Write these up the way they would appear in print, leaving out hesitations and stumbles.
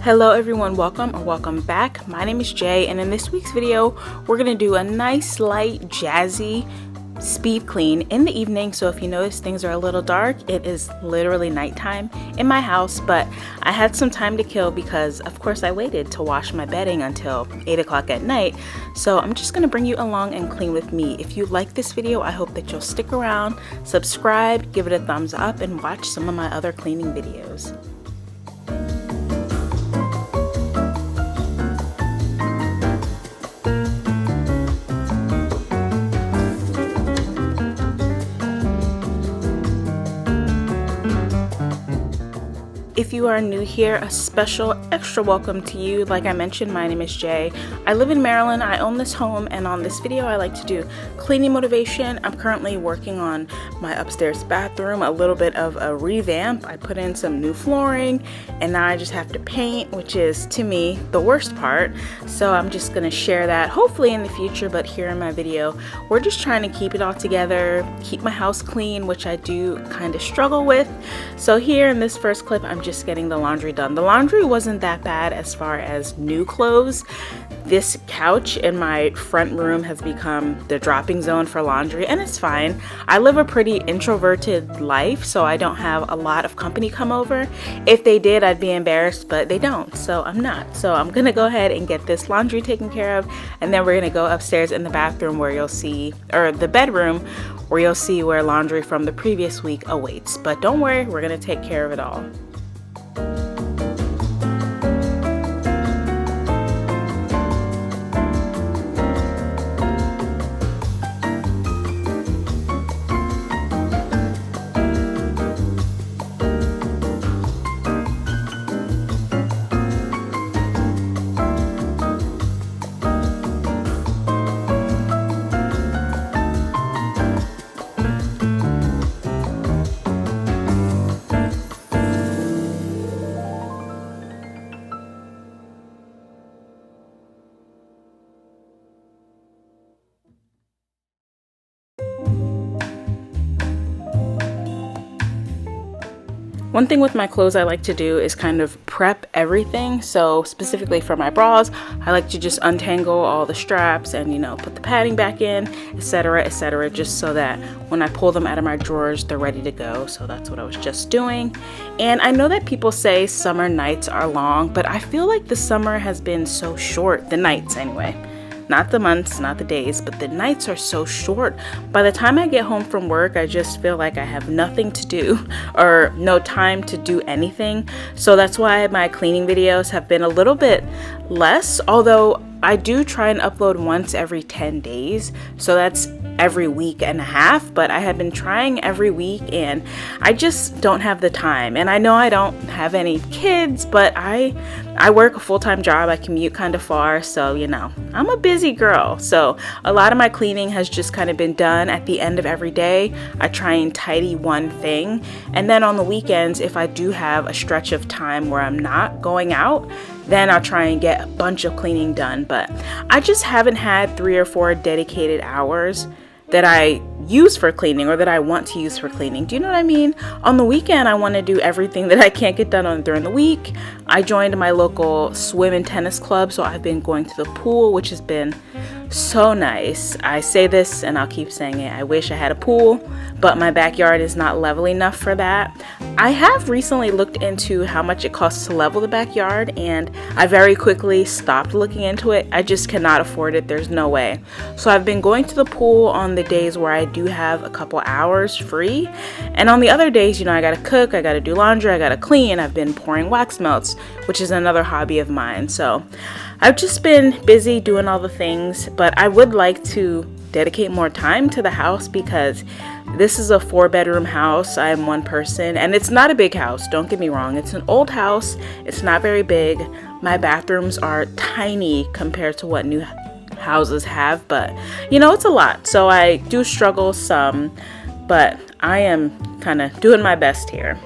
Hello everyone, welcome or welcome back. My name is Jay, and in this week's video we're going to do a nice light jazzy speed clean in the evening. So if you notice things are a little dark, it is literally nighttime in my house, but I had some time to kill because of course I waited to wash my bedding until 8 o'clock at night. So I'm just going to bring you along and clean with me. If you like this video, I hope that you'll stick around, subscribe, give it a thumbs up, and watch some of my other cleaning videos. If you are new here, a special extra welcome to you. Like I mentioned, my name is Jay. I live in Maryland. I own this home, and on this video I like to do cleaning motivation. I'm currently working on my upstairs bathroom, a little bit of a revamp. I put in some new flooring and now I just have to paint, which is to me the worst part. So I'm just gonna share that hopefully in the future, but here in my video we're just trying to keep it all together, keep my house clean, which I do kind of struggle with. So here in this first clip I'm just getting the laundry done. The laundry wasn't that bad as far as new clothes. This couch in my front room has become the dropping zone for laundry, and it's fine. I live a pretty introverted life, so I don't have a lot of company come over. If they did, I'd be embarrassed, but they don't, so I'm not. So I'm gonna go ahead and get this laundry taken care of, and then we're gonna go upstairs in the bathroom where you'll see, or the bedroom, where you'll see where laundry from the previous week awaits. But don't worry, we're gonna take care of it all. One thing with my clothes I like to do is kind of prep everything. So specifically for my bras, I like to just untangle all the straps and, you know, put the padding back in, etc., just so that when I pull them out of my drawers, they're ready to go. So that's what I was just doing. And I know that people say summer nights are long, but I feel like the summer has been so short, the nights anyway. Not the months, not the days, but the nights are so short. By the time I get home from work, I just feel like I have nothing to do or no time to do anything. So that's why my cleaning videos have been a little bit less, although I do try and upload once every 10 days. So that's every week and a half, but I have been trying every week and I just don't have the time. And I know I don't have any kids, but I work a full-time job. I commute kind of far, so you know, I'm a busy girl. So a lot of my cleaning has just kind of been done at the end of every day. I try and tidy one thing, and then on the weekends, if I do have a stretch of time where I'm not going out, then I'll try and get a bunch of cleaning done. But I just haven't had 3 or 4 dedicated hours that I use for cleaning or that I want to use for cleaning. Do you know what I mean? On the weekend, I want to do everything that I can't get done during the week. I joined my local swim and tennis club, so I've been going to the pool, which has been so nice. I say this and I'll keep saying it. I wish I had a pool, but my backyard is not level enough for that. I have recently looked into how much it costs to level the backyard, and I very quickly stopped looking into it. I just cannot afford it. There's no way. So I've been going to the pool on the days where I do have a couple hours free, and on the other days, you know, I gotta cook, I gotta do laundry, I gotta clean. I've been pouring wax melts, which is another hobby of mine. So I've just been busy doing all the things, but I would like to dedicate more time to the house because this is a 4-bedroom house. I'm one person, and it's not a big house. Don't get me wrong. It's an old house. It's not very big. My bathrooms are tiny compared to what new houses have, but you know, it's a lot. So I do struggle some, but I am kind of doing my best here.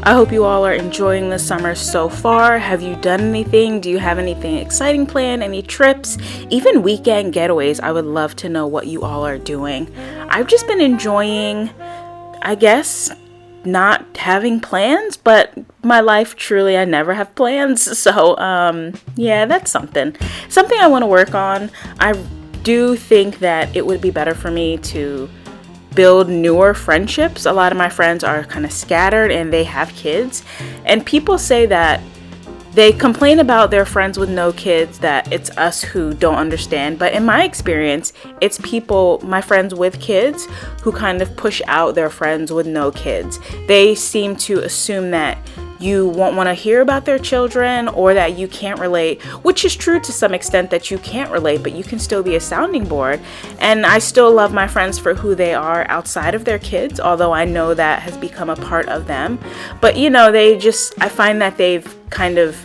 I hope you all are enjoying the summer so far. Have you done anything? Do you have anything exciting planned? Any trips? Even weekend getaways? I would love to know what you all are doing. I've just been enjoying, I guess, not having plans, but my life, truly, I never have plans. So, yeah, that's something I want to work on. I do think that it would be better for me to build newer friendships. A lot of my friends are kind of scattered and they have kids, and people say that they complain about their friends with no kids, that it's us who don't understand. But in my experience, it's people, my friends with kids, who kind of push out their friends with no kids. They seem to assume that you won't want to hear about their children, or that you can't relate, which is true to some extent, that you can't relate, but you can still be a sounding board. And I still love my friends for who they are outside of their kids, although I know that has become a part of them. But I find that they've kind of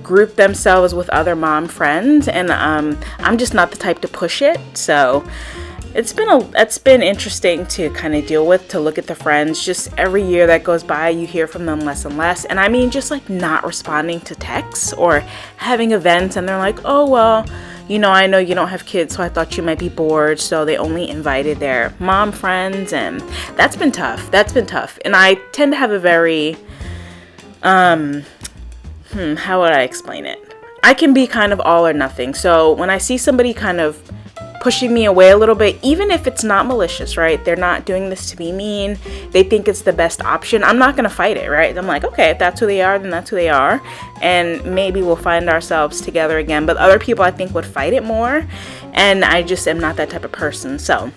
grouped themselves with other mom friends, and I'm just not the type to push it. So it's been interesting to kind of deal with, to look at the friends. Just every year that goes by, you hear from them less and less. And I mean, just like not responding to texts or having events, and they're like, oh, well, I know you don't have kids, so I thought you might be bored. So they only invited their mom friends, and that's been tough. And I tend to have a very, how would I explain it? I can be kind of all or nothing. So when I see somebody kind of pushing me away a little bit, even if it's not malicious, right? They're not doing this to be mean. They think it's the best option. I'm not going to fight it, right? I'm like, okay, if that's who they are, then that's who they are. And maybe we'll find ourselves together again. But other people, I think, would fight it more. And I just am not that type of person. So,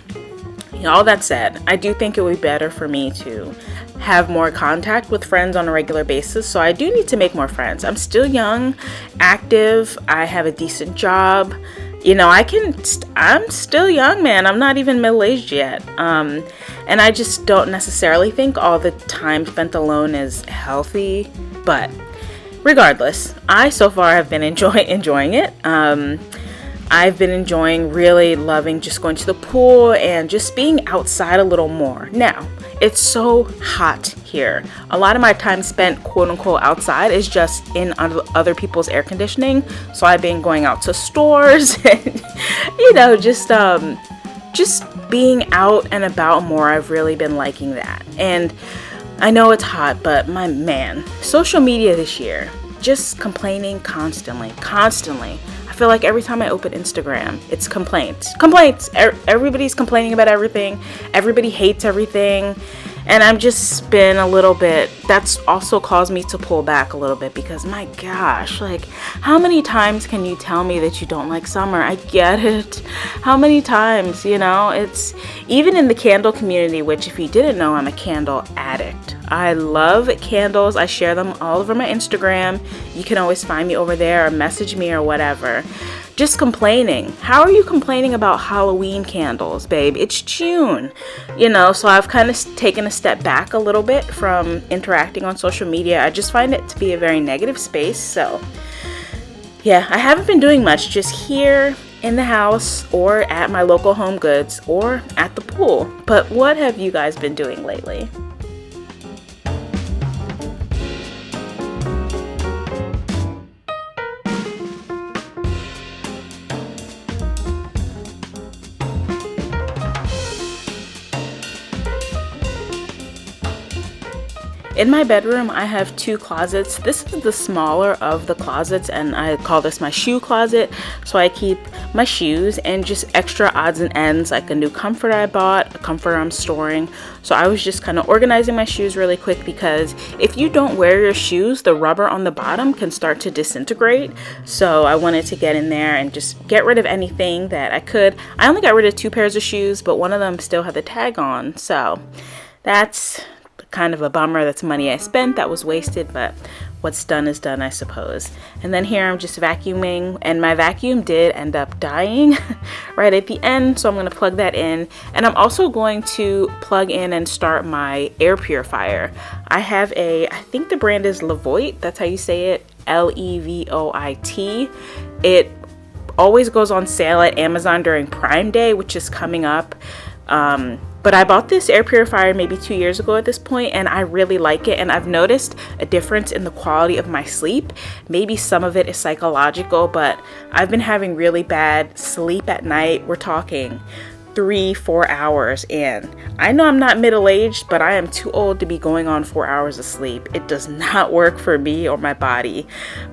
all that said, I do think it would be better for me to have more contact with friends on a regular basis. So I do need to make more friends. I'm still young, active. I have a decent job. I'm still young, man. I'm not even middle-aged yet. And I just don't necessarily think all the time spent alone is healthy. But regardless, I so far have been enjoying it. I've been enjoying, really loving just going to the pool and just being outside a little more. Now, it's so hot here. A lot of my time spent, quote unquote, outside is just in other people's air conditioning. So I've been going out to stores and, just being out and about more. I've really been liking that. And I know it's hot, but my man, social media this year, just complaining constantly. I feel like every time I open Instagram, it's complaints. Everybody's complaining about everything. Everybody hates everything. And I'm just been a little bit, that's also caused me to pull back a little bit, because my gosh, like, how many times can you tell me that you don't like summer? I get it. How many times, it's even in the candle community, which, if you didn't know, I'm a candle addict. I love candles. I share them all over my Instagram. You can always find me over there or message me or whatever. Just complaining. How are you complaining about Halloween candles, babe? It's June, so I've kind of taken a step back a little bit from interacting on social media. I just find it to be a very negative space. So yeah, I haven't been doing much, just here in the house or at my local Home Goods or at the pool. But what have you guys been doing lately? In my bedroom, I have two closets. This is the smaller of the closets, and I call this my shoe closet. So I keep my shoes and just extra odds and ends, like a new comforter I bought, a comforter I'm storing. So I was just kind of organizing my shoes really quick, because if you don't wear your shoes, the rubber on the bottom can start to disintegrate. So I wanted to get in there and just get rid of anything that I could. I only got rid of 2 pairs of shoes, but one of them still had the tag on. So that's kind of a bummer. That's money I spent that was wasted, but what's done is done, I suppose. And then here I'm just vacuuming, and my vacuum did end up dying right at the end, so I'm going to plug that in. And I'm also going to plug in and start my air purifier. I have I think the brand is Levoit, that's how you say it, Levoit. It always goes on sale at Amazon during Prime Day, which is coming up. But I bought this air purifier maybe 2 years ago at this point, and I really like it. And I've noticed a difference in the quality of my sleep. Maybe some of it is psychological, but I've been having really bad sleep at night. We're talking 3-4 hours, and I know I'm not middle-aged, but I am too old to be going on 4 hours of sleep. It does not work for me or my body.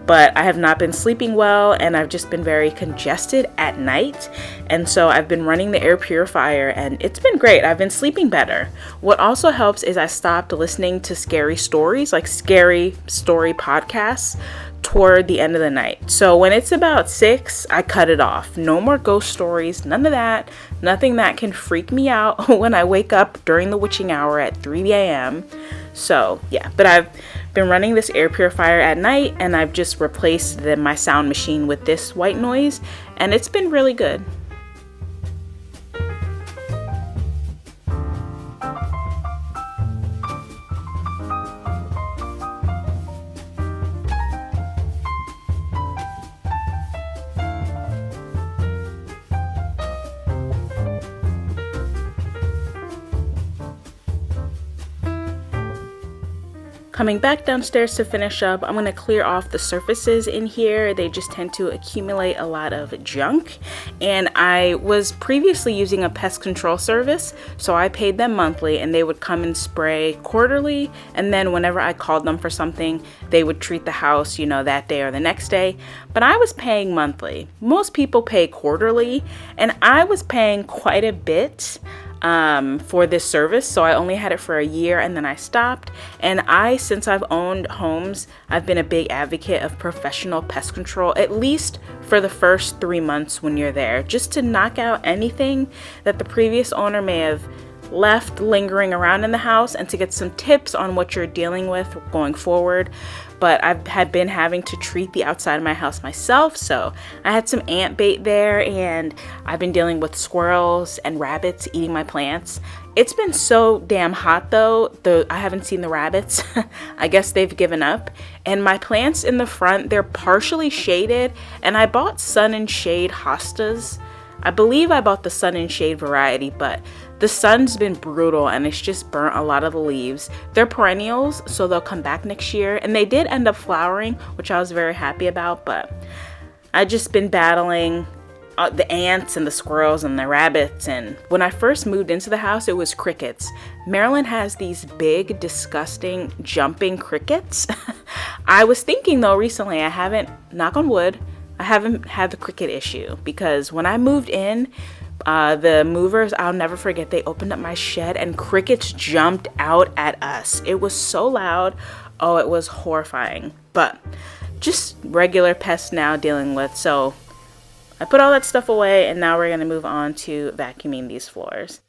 But I have not been sleeping well, and I've just been very congested at night, and so I've been running the air purifier, and it's been great. I've been sleeping better. What also helps is I stopped listening to scary stories, like scary story podcasts, toward the end of the night. So when it's about 6, I cut it off. No more ghost stories, none of that. Nothing that can freak me out when I wake up during the witching hour at 3 a.m. So yeah, but I've been running this air purifier at night, and I've just replaced my sound machine with this white noise, and it's been really good. Coming back downstairs to finish up, I'm going to clear off the surfaces in here. They just tend to accumulate a lot of junk. And I was previously using a pest control service, so I paid them monthly, and they would come and spray quarterly. And then whenever I called them for something, they would treat the house, that day or the next day. But I was paying monthly. Most people pay quarterly, and I was paying quite a bit for this service. So I only had it for a year, and then I stopped. And since I've owned homes, I've been a big advocate of professional pest control, at least for the first 3 months when you're there, just to knock out anything that the previous owner may have left lingering around in the house, and to get some tips on what you're dealing with going forward. But had been having to treat the outside of my house myself, so I had some ant bait there, and I've been dealing with squirrels and rabbits eating my plants. It's been so damn hot though, I haven't seen the rabbits. I guess they've given up. And my plants in the front, they're partially shaded, and I bought sun and shade hostas. I believe I bought the sun and shade variety, but the sun's been brutal, and it's just burnt a lot of the leaves. They're perennials, so they'll come back next year, and they did end up flowering, which I was very happy about. But I've just been battling the ants and the squirrels and the rabbits. And when I first moved into the house, it was crickets. Maryland has these big, disgusting, jumping crickets. I was thinking though recently, I haven't, knock on wood, I haven't had the cricket issue, because when I moved in, the movers, I'll never forget, they opened up my shed and crickets jumped out at us. It was so loud. Oh, it was horrifying. But just regular pests now dealing with. So I put all that stuff away, and now we're going to move on to vacuuming these floors.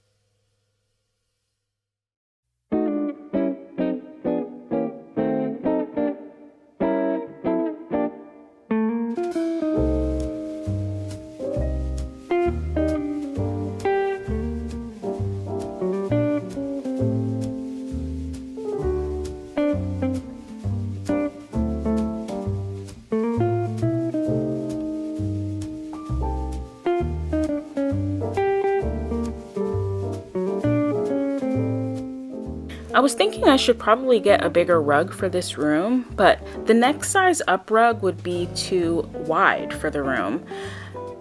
I was thinking I should probably get a bigger rug for this room, but the next size up rug would be too wide for the room.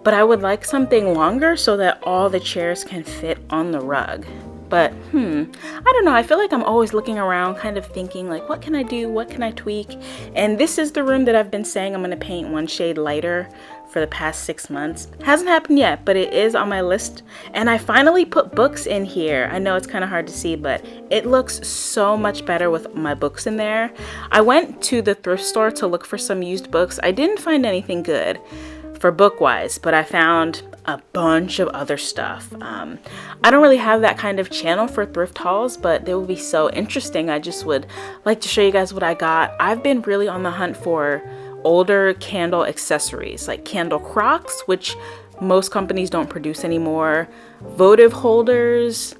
But I would like something longer so that all the chairs can fit on the rug. But I don't know, I feel like I'm always looking around kind of thinking like, what can I do? What can I tweak? And this is the room that I've been saying I'm going to paint one shade lighter for the past 6 months. Hasn't happened yet, but it is on my list. And I finally put books in here. I know it's kind of hard to see, but it looks so much better with my books in there. I went to the thrift store to look for some used books. I didn't find anything good for book wise, but I found a bunch of other stuff. I don't really have that kind of channel for thrift hauls, but they would be so interesting. I just would like to show you guys what I got. I've been really on the hunt for older candle accessories, like candle crocks, which most companies don't produce anymore, votive holders,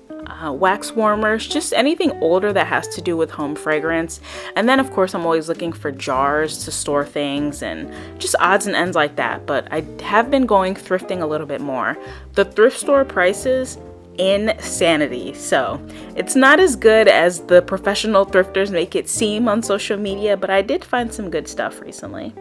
wax warmers, just anything older that has to do with home fragrance. And then of course I'm always looking for jars to store things and just odds and ends like that. But I have been going thrifting a little bit more. The thrift store prices insanity. So it's not as good as the professional thrifters make it seem on social media, but I did find some good stuff recently.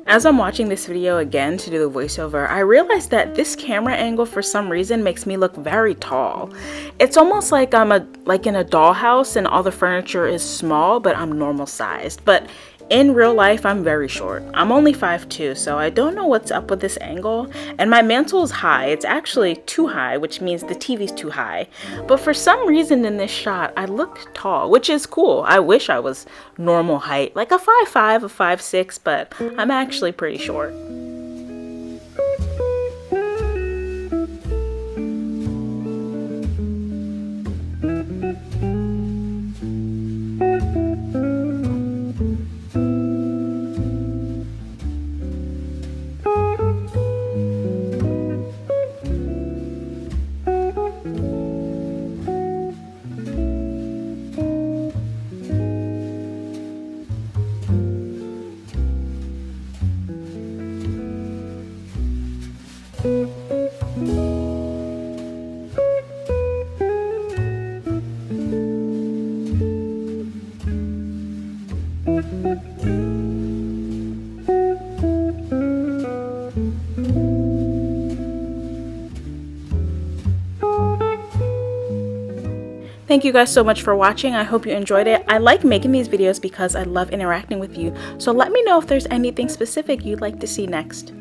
As I'm watching this video again to do the voiceover, I realized that this camera angle for some reason makes me look very tall. It's almost like I'm in a dollhouse and all the furniture is small, but I'm normal sized. But in real life, I'm very short. I'm only 5'2", so I don't know what's up with this angle. And my mantle is high. It's actually too high, which means the TV's too high. But for some reason in this shot, I look tall, which is cool. I wish I was normal height, like a 5'5", a 5'6", but I'm actually pretty short. Thank you guys so much for watching. I hope you enjoyed it. I like making these videos because I love interacting with you. So let me know if there's anything specific you'd like to see next.